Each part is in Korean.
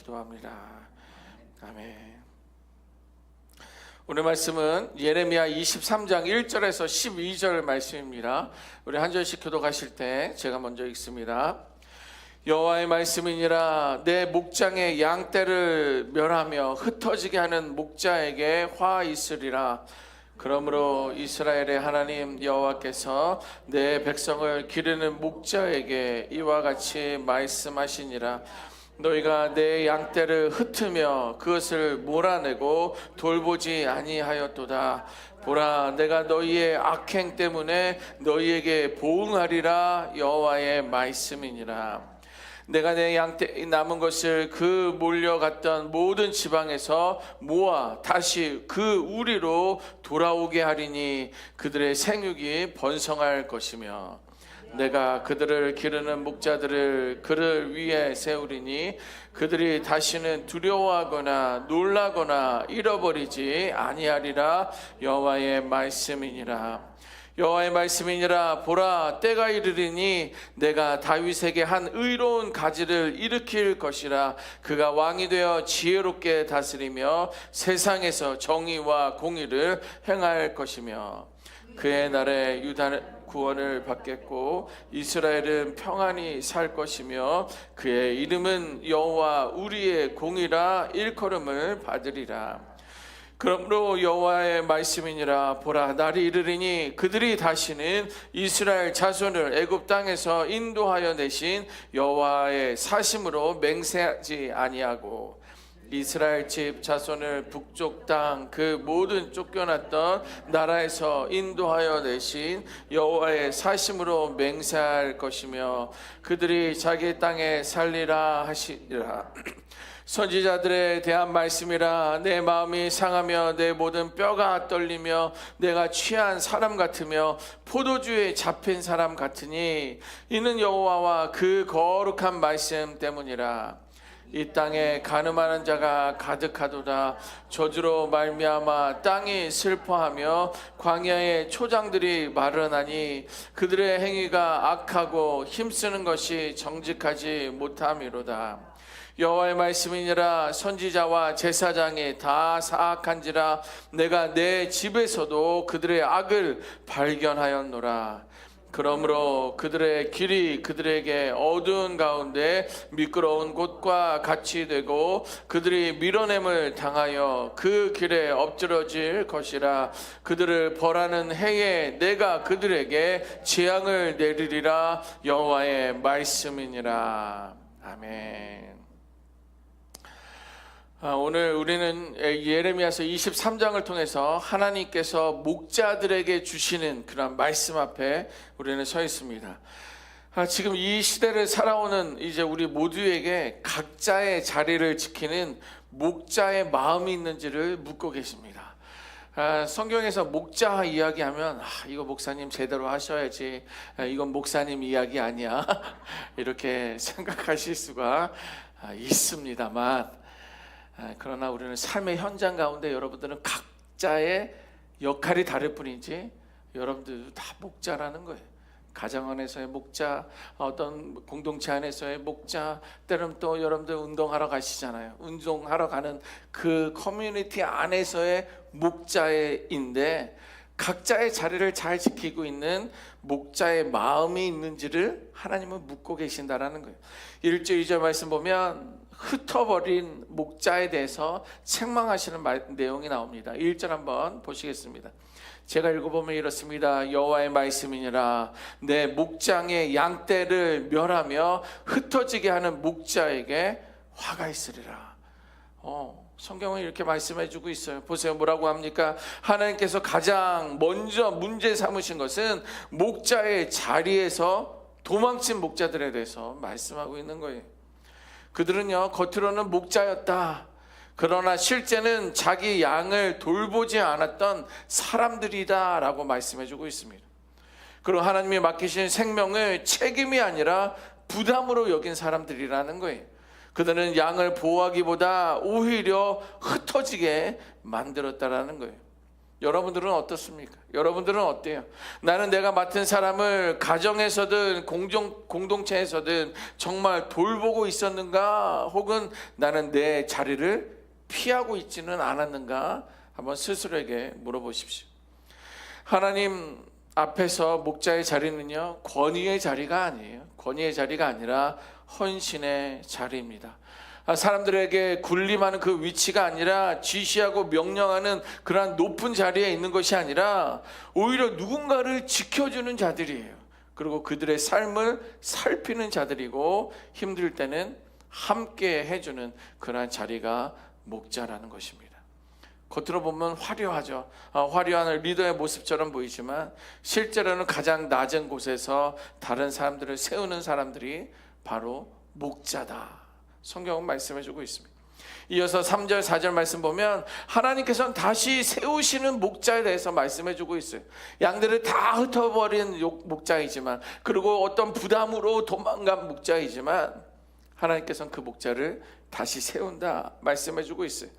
기도합니다. 아멘. 오늘 말씀은 예레미야 23장 1절에서 12절 말씀입니다. 우리 한 절씩 교독하실 때 제가 먼저 읽습니다. 여호와의 말씀이니라. 내 목장의 양떼를 멸하며 흩어지게 하는 목자에게 화 있으리라. 그러므로 이스라엘의 하나님 여호와께서 내 백성을 기르는 목자에게 이와 같이 말씀하시니라. 너희가 내 양떼를 흩으며 그것을 몰아내고 돌보지 아니하였도다. 보라, 내가 너희의 악행 때문에 너희에게 보응하리라. 여호와의 말씀이니라. 내가 내 양떼 남은 것을 그 몰려갔던 모든 지방에서 모아 다시 그 우리로 돌아오게 하리니 그들의 생육이 번성할 것이며 내가 그들을 기르는 목자들을 그를 위에 세우리니 그들이 다시는 두려워하거나 놀라거나 잃어버리지 아니하리라. 여호와의 말씀이니라. 여호와의 말씀이니라. 보라, 때가 이르리니 내가 다윗에게 한 의로운 가지를 일으킬 것이라. 그가 왕이 되어 지혜롭게 다스리며 세상에서 정의와 공의를 행할 것이며 그의 날에 유다는 구원을 받겠고 이스라엘은 평안히 살 것이며 그의 이름은 여호와 우리의 공이라 일컬음을 받으리라. 그러므로 여호와의 말씀이니라. 보라, 날이 이르리니 그들이 다시는 이스라엘 자손을 애굽 땅에서 인도하여 내신 여호와의 사심으로 맹세하지 아니하고 이스라엘 집 자손을 북쪽 땅 그 모든 쫓겨났던 나라에서 인도하여 내신 여호와의 사심으로 맹세할 것이며 그들이 자기 땅에 살리라 하시리라. 선지자들에 대한 말씀이라. 내 마음이 상하며 내 모든 뼈가 떨리며 내가 취한 사람 같으며 포도주에 잡힌 사람 같으니 이는 여호와와 그 거룩한 말씀 때문이라. 이 땅에 가늠하는 자가 가득하도다. 저주로 말미암아 땅이 슬퍼하며 광야의 초장들이 마르나니 그들의 행위가 악하고 힘쓰는 것이 정직하지 못함이로다. 여호와의 말씀이니라. 선지자와 제사장이 다 사악한지라. 내가 내 집에서도 그들의 악을 발견하였노라. 그러므로 그들의 길이 그들에게 어두운 가운데 미끄러운 곳과 같이 되고 그들이 밀어냄을 당하여 그 길에 엎드러질 것이라. 그들을 벌하는 해에 내가 그들에게 재앙을 내리리라. 여호와의 말씀이니라. 아멘. 오늘 우리는 예레미야서 23장을 통해서 하나님께서 목자들에게 주시는 그런 말씀 앞에 우리는 서 있습니다. 지금 이 시대를 살아오는 이제 우리 모두에게 각자의 자리를 지키는 목자의 마음이 있는지를 묻고 계십니다. 성경에서 목자 이야기하면 이거 목사님 제대로 하셔야지, 이건 목사님 이야기 아니야 이렇게 생각하실 수가 있습니다만, 그러나 우리는 삶의 현장 가운데 여러분들은 각자의 역할이 다를 뿐이지 여러분들도 다 목자라는 거예요. 가정 안에서의 목자, 어떤 공동체 안에서의 목자, 때로는 또 여러분들 운동하러 가시잖아요. 운동하러 가는 그 커뮤니티 안에서의 목자인데 각자의 자리를 잘 지키고 있는 목자의 마음이 있는지를 하나님은 묻고 계신다라는 거예요. 1절 2절 말씀 보면 흩어버린 목자에 대해서 책망하시는 내용이 나옵니다. 1절 한번 보시겠습니다. 제가 읽어보면 이렇습니다. 여호와의 말씀이니라. 내 목장의 양떼를 멸하며 흩어지게 하는 목자에게 화가 있으리라. 성경은 이렇게 말씀해주고 있어요. 보세요, 뭐라고 합니까? 하나님께서 가장 먼저 문제 삼으신 것은 목자의 자리에서 도망친 목자들에 대해서 말씀하고 있는 거예요. 그들은요, 겉으로는 목자였다. 그러나 실제는 자기 양을 돌보지 않았던 사람들이다 라고 말씀해주고 있습니다. 그리고 하나님이 맡기신 생명을 책임이 아니라 부담으로 여긴 사람들이라는 거예요. 그들은 양을 보호하기보다 오히려 흩어지게 만들었다라는 거예요. 여러분들은 어떻습니까? 여러분들은 어때요? 나는 내가 맡은 사람을 가정에서든 공동체에서든 정말 돌보고 있었는가? 혹은 나는 내 자리를 피하고 있지는 않았는가? 한번 스스로에게 물어보십시오. 하나님 앞에서 목자의 자리는요, 권위의 자리가 아니에요. 권위의 자리가 아니라 헌신의 자리입니다. 사람들에게 군림하는 그 위치가 아니라 지시하고 명령하는 그러한 높은 자리에 있는 것이 아니라 오히려 누군가를 지켜주는 자들이에요. 그리고 그들의 삶을 살피는 자들이고 힘들 때는 함께 해주는 그러한 자리가 목자라는 것입니다. 겉으로 보면 화려하죠. 화려한 리더의 모습처럼 보이지만 실제로는 가장 낮은 곳에서 다른 사람들을 세우는 사람들이 바로 목자다. 성경은 말씀해주고 있습니다. 이어서 3절 4절 말씀 보면 하나님께서는 다시 세우시는 목자에 대해서 말씀해주고 있어요. 양들을 다 흩어버린 목자이지만, 그리고 어떤 부담으로 도망간 목자이지만 하나님께서는 그 목자를 다시 세운다 말씀해주고 있어요.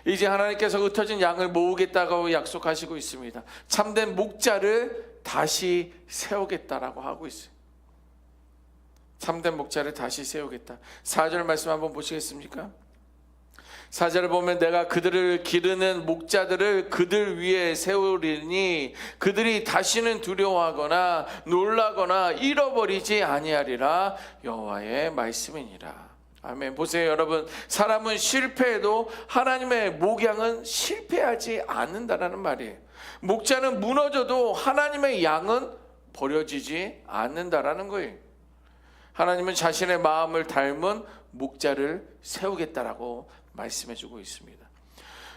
이제 하나님께서 흩어진 양을 모으겠다고 약속하시고 있습니다. 참된 목자를 다시 세우겠다라고 하고 있어요. 참된 목자를 다시 세우겠다. 4절 말씀 한번 보시겠습니까? 4절을 보면 내가 그들을 기르는 목자들을 그들 위에 세우리니 그들이 다시는 두려워하거나 놀라거나 잃어버리지 아니하리라 여호와의 말씀이니라. 아멘. 보세요 여러분, 사람은 실패해도 하나님의 목양은 실패하지 않는다라는 말이에요. 목자는 무너져도 하나님의 양은 버려지지 않는다라는 거예요. 하나님은 자신의 마음을 닮은 목자를 세우겠다라고 말씀해주고 있습니다.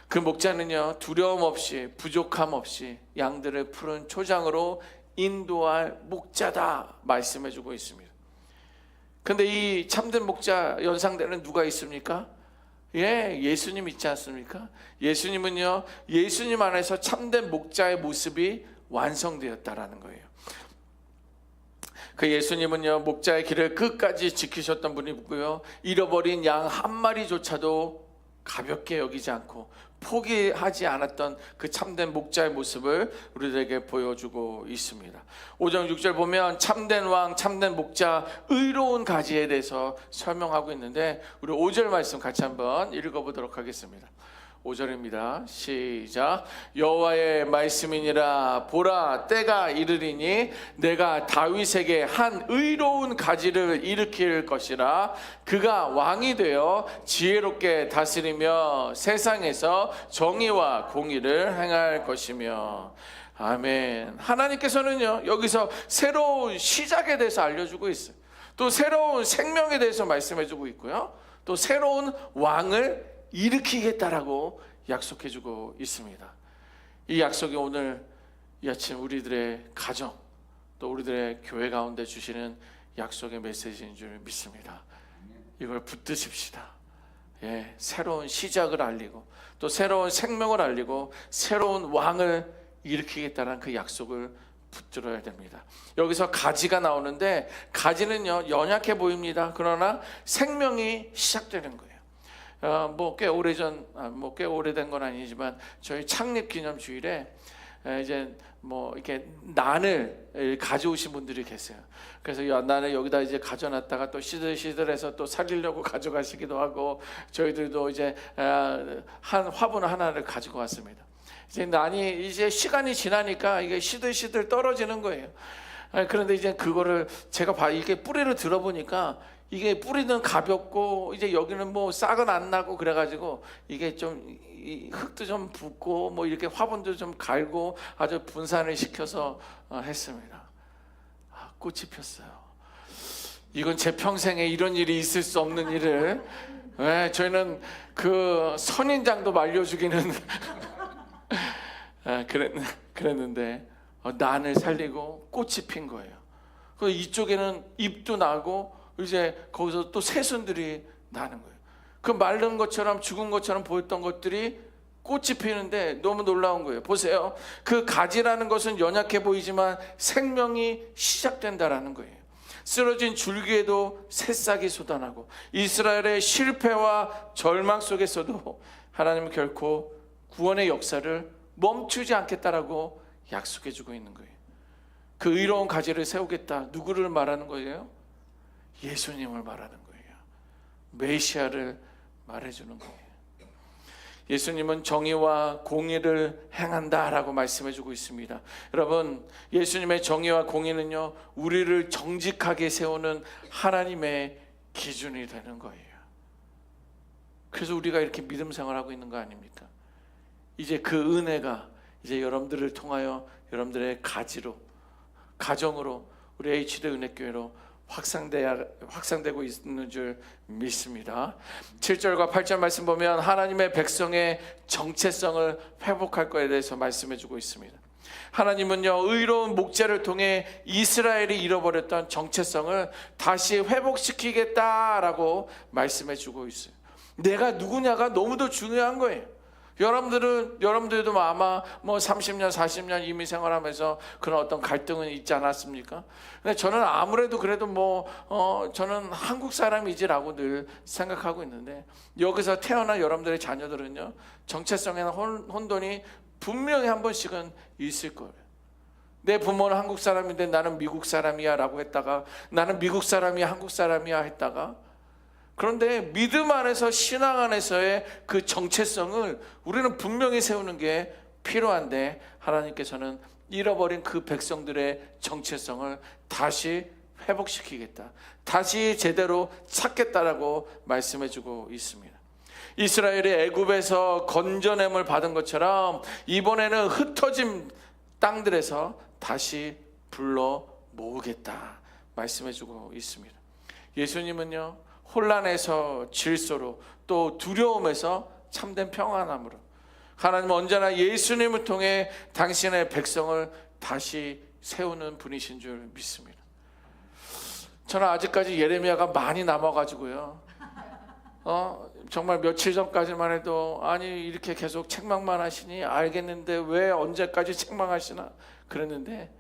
그 목자는요, 두려움 없이 부족함 없이 양들을 푸른 초장으로 인도할 목자다 말씀해주고 있습니다. 근데 이 참된 목자 연상되는 누가 있습니까? 예수님 있지 않습니까? 예수님은요, 예수님 안에서 참된 목자의 모습이 완성되었다라는 거예요. 그 예수님은요, 목자의 길을 끝까지 지키셨던 분이고요, 잃어버린 양 한 마리조차도 가볍게 여기지 않고 포기하지 않았던 그 참된 목자의 모습을 우리들에게 보여주고 있습니다. 5절 6절 보면 참된 왕, 참된 목자, 의로운 가지에 대해서 설명하고 있는데 우리 5절 말씀 같이 한번 읽어보도록 하겠습니다. 5절입니다. 시작. 여호와의 말씀이니라. 보라, 때가 이르리니 내가 다윗에게 한 의로운 가지를 일으킬 것이라. 그가 왕이 되어 지혜롭게 다스리며 세상에서 정의와 공의를 행할 것이며. 아멘. 하나님께서는요, 여기서 새로운 시작에 대해서 알려주고 있어요. 또 새로운 생명에 대해서 말씀해주고 있고요, 또 새로운 왕을 일으키겠다라고 약속해주고 있습니다. 이 약속이 오늘 이 아침 우리들의 가정, 또 우리들의 교회 가운데 주시는 약속의 메시지인 줄 믿습니다. 이걸 붙드십시다. 새로운 시작을 알리고 또 새로운 생명을 알리고 새로운 왕을 일으키겠다는 그 약속을 붙들어야 됩니다. 여기서 가지가 나오는데 가지는요, 연약해 보입니다. 그러나 생명이 시작되는 거예요. 꽤 오래전, 꽤 오래된 건 아니지만 저희 창립 기념 주일에 이제 이렇게 난을 가져오신 분들이 계세요. 그래서 이 난을 여기다 이제 가져놨다가 또 시들시들해서 또 살리려고 가져가시기도 하고, 저희들도 이제 한 화분 하나를 가지고 왔습니다. 이제 난이 이제 시간이 지나니까 이게 시들시들 떨어지는 거예요. 그런데 이제 그거를 제가 이게 뿌리를 들어보니까 이게 뿌리는 가볍고 이제 여기는 싹은 안 나고 그래가지고 이게 좀 흙도 좀 붓고 이렇게 화분도 좀 갈고 아주 분산을 시켜서 했습니다. 꽃이 폈어요. 이건 제 평생에 이런 일이 있을 수 없는 일을, 저희는 그 선인장도 말려주기는 그랬는데 난을 살리고 꽃이 핀 거예요. 그 이쪽에는 잎도 나고 이제 거기서 또 새순들이 나는 거예요. 그 마른 것처럼 죽은 것처럼 보였던 것들이 꽃이 피는데 너무 놀라운 거예요. 보세요. 그 가지라는 것은 연약해 보이지만 생명이 시작된다라는 거예요. 쓰러진 줄기에도 새싹이 솟아나고 이스라엘의 실패와 절망 속에서도 하나님은 결코 구원의 역사를 멈추지 않겠다라고 약속해 주고 있는 거예요. 그 의로운 가지를 세우겠다. 누구를 말하는 거예요? 예수님을 말하는 거예요. 메시아를 말해주는 거예요. 예수님은 정의와 공의를 행한다라고 말씀해주고 있습니다. 여러분, 예수님의 정의와 공의는요, 우리를 정직하게 세우는 하나님의 기준이 되는 거예요. 그래서 우리가 이렇게 믿음 생활하고 있는 거 아닙니까? 이제 그 은혜가 이제 여러분들을 통하여 여러분들의 가지로, 가정으로, 우리 HD 은혜교회로 확산되고 있는 줄 믿습니다. 7절과 8절 말씀 보면 하나님의 백성의 정체성을 회복할 것에 대해서 말씀해 주고 있습니다. 하나님은요, 의로운 목자를 통해 이스라엘이 잃어버렸던 정체성을 다시 회복시키겠다라고 말씀해 주고 있어요. 내가 누구냐가 너무도 중요한 거예요. 여러분들도 아마 30년, 40년 이미 생활하면서 그런 어떤 갈등은 있지 않았습니까? 근데 저는 아무래도 그래도 저는 한국 사람이지라고 늘 생각하고 있는데, 여기서 태어난 여러분들의 자녀들은요, 정체성에는 혼돈이 분명히 한 번씩은 있을 거예요. 내 부모는 한국 사람인데 나는 미국 사람이야 라고 했다가, 나는 미국 사람이야 한국 사람이야 했다가, 그런데 믿음 안에서, 신앙 안에서의 그 정체성을 우리는 분명히 세우는 게 필요한데, 하나님께서는 잃어버린 그 백성들의 정체성을 다시 회복시키겠다, 다시 제대로 찾겠다라고 말씀해주고 있습니다. 이스라엘이 애굽에서 건져냄을 받은 것처럼 이번에는 흩어진 땅들에서 다시 불러 모으겠다 말씀해주고 있습니다. 예수님은요, 혼란에서 질서로, 또 두려움에서 참된 평안함으로, 하나님은 언제나 예수님을 통해 당신의 백성을 다시 세우는 분이신 줄 믿습니다. 저는 아직까지 예레미야가 많이 남아가지고요, 정말 며칠 전까지만 해도 아니 이렇게 계속 책망만 하시니 알겠는데 왜 언제까지 책망하시나 그랬는데,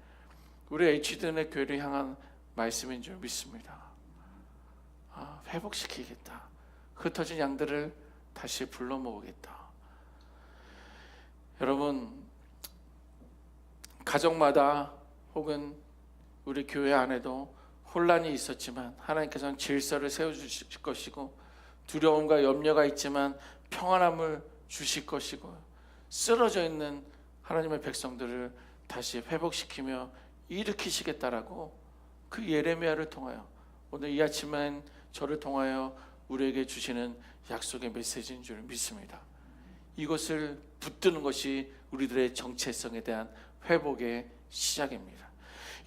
우리 HD은의 교회를 향한 말씀인 줄 믿습니다. 회복시키겠다. 흩어진 양들을 다시 불러 모으겠다. 여러분, 가정마다 혹은 우리 교회 안에도 혼란이 있었지만 하나님께서는 질서를 세워주실 것이고, 두려움과 염려가 있지만 평안함을 주실 것이고, 쓰러져 있는 하나님의 백성들을 다시 회복시키며 일으키시겠다라고 그 예레미야를 통하여 오늘 이 아침엔 저를 통하여 우리에게 주시는 약속의 메시지인 줄 믿습니다. 이것을 붙드는 것이 우리들의 정체성에 대한 회복의 시작입니다.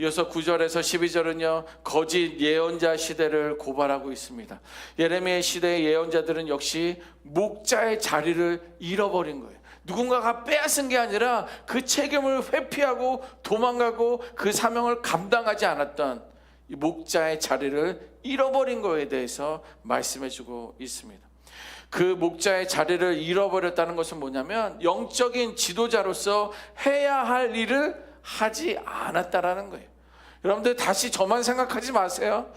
이어서 9절에서 12절은요, 거짓 예언자 시대를 고발하고 있습니다. 예레미야 시대의 예언자들은 역시 목자의 자리를 잃어버린 거예요. 누군가가 빼앗은 게 아니라 그 책임을 회피하고 도망가고 그 사명을 감당하지 않았던 이 목자의 자리를 잃어버린 거에 대해서 말씀해주고 있습니다. 그 목자의 자리를 잃어버렸다는 것은 뭐냐면, 영적인 지도자로서 해야 할 일을 하지 않았다라는 거예요. 여러분들 다시 저만 생각하지 마세요.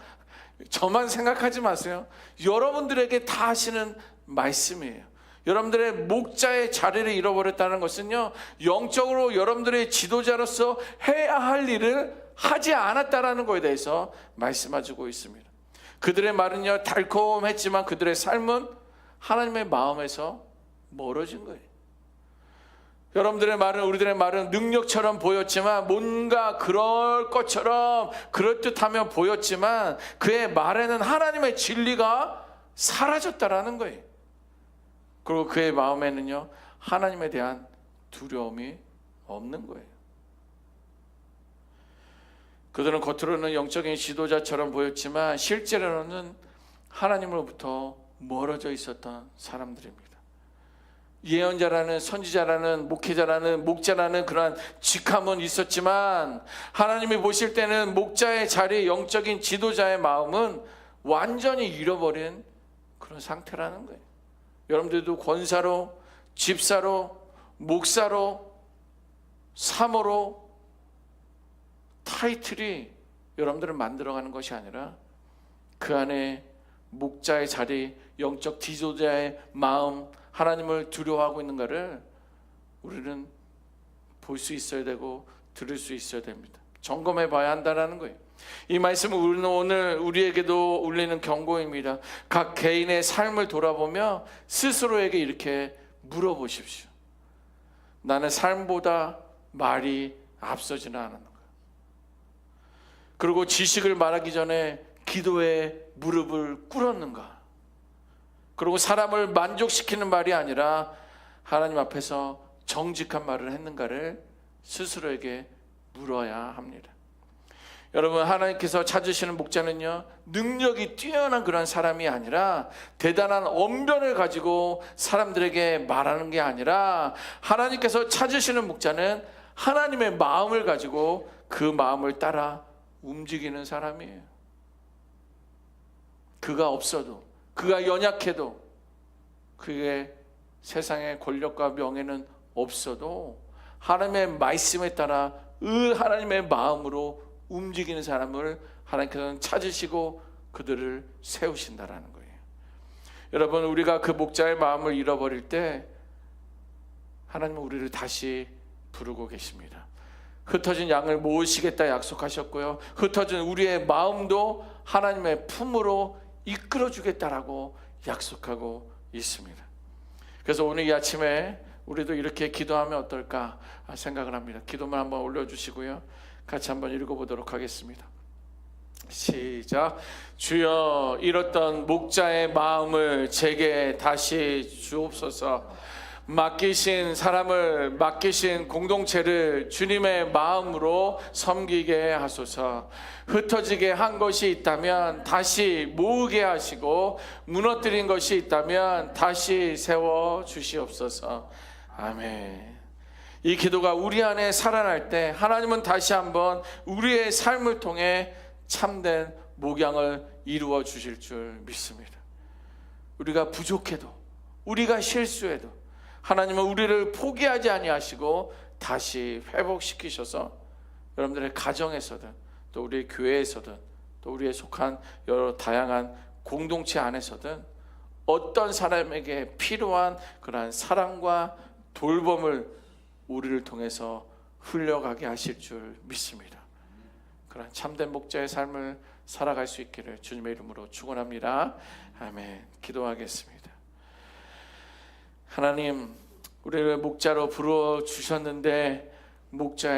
저만 생각하지 마세요. 여러분들에게 다 하시는 말씀이에요. 여러분들의 목자의 자리를 잃어버렸다는 것은요, 영적으로 여러분들의 지도자로서 해야 할 일을 하지 않았다라는 것에 대해서 말씀해주고 있습니다. 그들의 말은요, 달콤했지만 그들의 삶은 하나님의 마음에서 멀어진 거예요. 여러분들의 말은, 우리들의 말은 능력처럼 보였지만, 뭔가 그럴 것처럼 그럴듯하며 보였지만, 그의 말에는 하나님의 진리가 사라졌다라는 거예요. 그리고 그의 마음에는요, 하나님에 대한 두려움이 없는 거예요. 그들은 겉으로는 영적인 지도자처럼 보였지만 실제로는 하나님으로부터 멀어져 있었던 사람들입니다. 예언자라는, 선지자라는, 목회자라는, 목자라는 그러한 직함은 있었지만, 하나님이 보실 때는 목자의 자리, 영적인 지도자의 마음은 완전히 잃어버린 그런 상태라는 거예요. 여러분들도 권사로, 집사로, 목사로, 사모로 타이틀이 여러분들을 만들어가는 것이 아니라, 그 안에 목자의 자리, 영적 지도자의 마음, 하나님을 두려워하고 있는가를 우리는 볼 수 있어야 되고 들을 수 있어야 됩니다. 점검해 봐야 한다는 거예요. 이 말씀은 오늘 우리에게도 울리는 경고입니다. 각 개인의 삶을 돌아보며 스스로에게 이렇게 물어보십시오. 나는 삶보다 말이 앞서지는 않았는가? 그리고 지식을 말하기 전에 기도에 무릎을 꿇었는가? 그리고 사람을 만족시키는 말이 아니라 하나님 앞에서 정직한 말을 했는가를 스스로에게 물어야 합니다. 여러분, 하나님께서 찾으시는 목자는요, 능력이 뛰어난 그런 사람이 아니라 대단한 언변을 가지고 사람들에게 말하는 게 아니라 하나님께서 찾으시는 목자는 하나님의 마음을 가지고 그 마음을 따라 움직이는 사람이에요. 그가 없어도, 그가 연약해도, 그의 세상의 권력과 명예는 없어도 하나님의 말씀에 따라 하나님의 마음으로 움직이는 사람을 하나님께서는 찾으시고 그들을 세우신다라는 거예요. 여러분, 우리가 그 목자의 마음을 잃어버릴 때 하나님은 우리를 다시 부르고 계십니다. 흩어진 양을 모으시겠다 약속하셨고요, 흩어진 우리의 마음도 하나님의 품으로 이끌어주겠다라고 약속하고 있습니다. 그래서 오늘 이 아침에 우리도 이렇게 기도하면 어떨까 생각을 합니다. 기도만 한번 올려주시고요, 같이 한번 읽어보도록 하겠습니다. 시작. 주여, 잃었던 목자의 마음을 제게 다시 주옵소서. 맡기신 사람을, 맡기신 공동체를 주님의 마음으로 섬기게 하소서. 흩어지게 한 것이 있다면 다시 모으게 하시고, 무너뜨린 것이 있다면 다시 세워 주시옵소서. 아멘. 이 기도가 우리 안에 살아날 때 하나님은 다시 한번 우리의 삶을 통해 참된 목양을 이루어 주실 줄 믿습니다. 우리가 부족해도, 우리가 실수해도 하나님은 우리를 포기하지 아니하시고 다시 회복시키셔서 여러분들의 가정에서든 또 우리의 교회에서든 또 우리의 속한 여러 다양한 공동체 안에서든 어떤 사람에게 필요한 그러한 사랑과 돌봄을 우리를 통해서 흘려가게 하실 줄 믿습니다. 그런 참된 목자의 삶을 살아갈 수 있기를 주님의 이름으로 축원합니다. 아멘. 기도하겠습니다. 하나님, 우리를 목자로 부르어 주셨는데 목자의